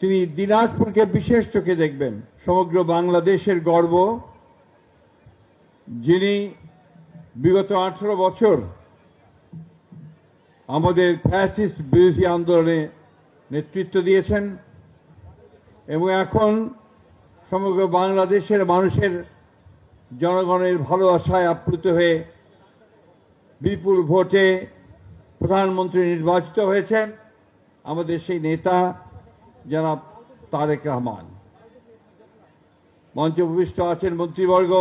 তিনি দিনাজপুরকে বিশেষ চোখে দেখবেন। সমগ্র বাংলাদেশের গর্ব, যিনি বিগত 18 বছর আমাদের ফ্যাসিস্ট বিরোধী আন্দোলনে নেতৃত্ব দিয়েছেন এবং এখন সমগ্র বাংলাদেশের মানুষের জনগণের ভালোবাসায় আপ্লুত হয়ে বিপুল ভোটে প্রধানমন্ত্রী নির্বাচিত হয়েছেন আমাদের সেই নেতা জনাব তারেক রহমান। মঞ্চে উপবিষ্ট আছেন মন্ত্রীবর্গ,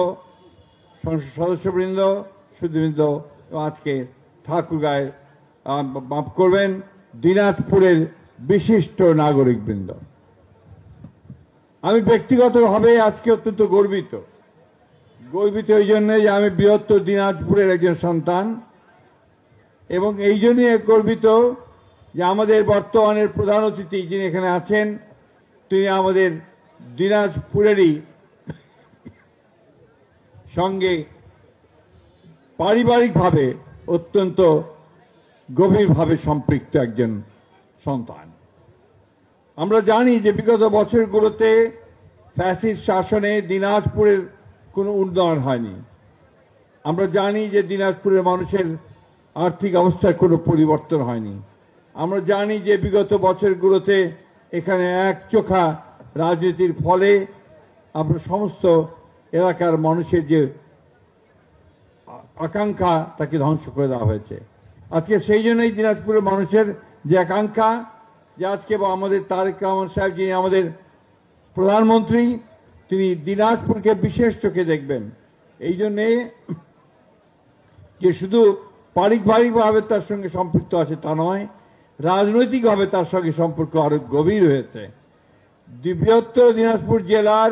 সংসদ সদস্যবৃন্দ, সুধীবৃন্দ, আজকে ঠাকুরগাঁয় মাফ করবেন দিনাজপুরের বিশিষ্ট নাগরিকবৃন্দ। আমি ব্যক্তিগতভাবে আজকে অত্যন্ত গর্বিত এই জন্য যে আমি বৃহত্তর দিনাজপুরের একজন সন্তান, এবং এই জন্যই গর্বিত যে আমাদের বর্তমানের প্রধান অতিথি যিনি এখানে আছেন তিনি আমাদের দিনাজপুরেরই সঙ্গে পারিবারিকভাবে অত্যন্ত গভীরভাবে সম্পৃক্ত একজন সন্তান। আমরা জানি যে বিগত বছরগুলোতে ফ্যাসিস্ট শাসনে দিনাজপুরের কোনো উন্নয়ন হয়নি। আমরা জানি যে দিনাজপুরের মানুষের আর্থিক অবস্থার কোনো পরিবর্তন হয়নি। আমরা জানি যে বিগত বছরগুলোতে এখানে একচোখা রাজনীতির ফলে আমরা সমস্ত এলাকার মানুষের যে আকাঙ্ক্ষা তাকে ধ্বংস করে দেওয়া হয়েছে। আজকে সেই জন্যই দিনাজপুরের মানুষের যে আকাঙ্ক্ষা যে আজকে আমাদের তারেক রহমান সাহেব যিনি আমাদের প্রধানমন্ত্রী, তিনি দিনাজপুরকে বিশেষ চোখে দেখবেন। এই জন্যে যে শুধু পারিবারিকভাবে তার সঙ্গে সম্পৃক্ত আছে তা নয়, রাজনৈতিকভাবে তার সঙ্গে সম্পর্ক আরো গভীর হয়েছে। বৃহত্তর দিনাজপুর জেলার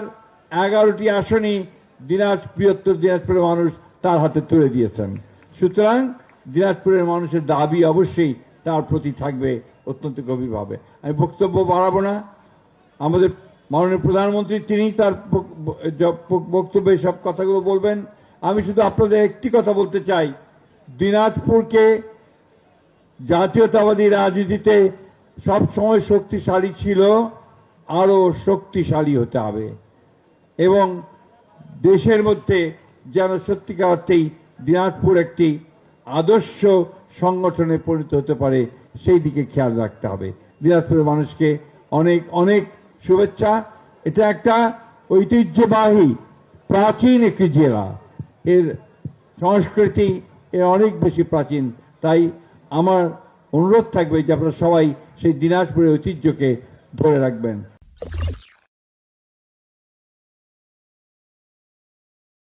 11টি আসনই বৃহত্তর দিনাজপুরের মানুষ তার হাতে তুলে দিয়েছেন। সুতরাং দিনাজপুরের মানুষের দাবি অবশ্যই তার প্রতি থাকবে অত্যন্ত গভীরভাবে। আমি বক্তব্য বাড়াবো না। আমাদের মাননীয় প্রধানমন্ত্রী তিনি তার বক্তব্যে সব কথাগুলো বলবেন। আমি শুধু আপনাদের একটি কথা বলতে চাই, দিনাজপুরকে জাতীয়তাবাদী রাজনীতিতে সব সময় শক্তিশালী ছিল, আরো শক্তিশালী হতে হবে এবং দেশের মধ্যে যেন সত্যিকার অর্থেই দিনাজপুর একটি আদর্শ সংগঠনে পরিণত হতে পারে সেই দিকে খেয়াল রাখতে হবে। দিনাজপুরের মানুষকে অনেক অনেক শুভেচ্ছা। এটা একটা ঐতিহ্যবাহী প্রাচীন একটি জেলা, এর সংস্কৃতি এর অনেক বেশি প্রাচীন। তাই আমার অনুরোধ থাকবে যে আপনারা সবাই সেই দিনাজপুরের ঐতিহ্যকে ধরে রাখবেন।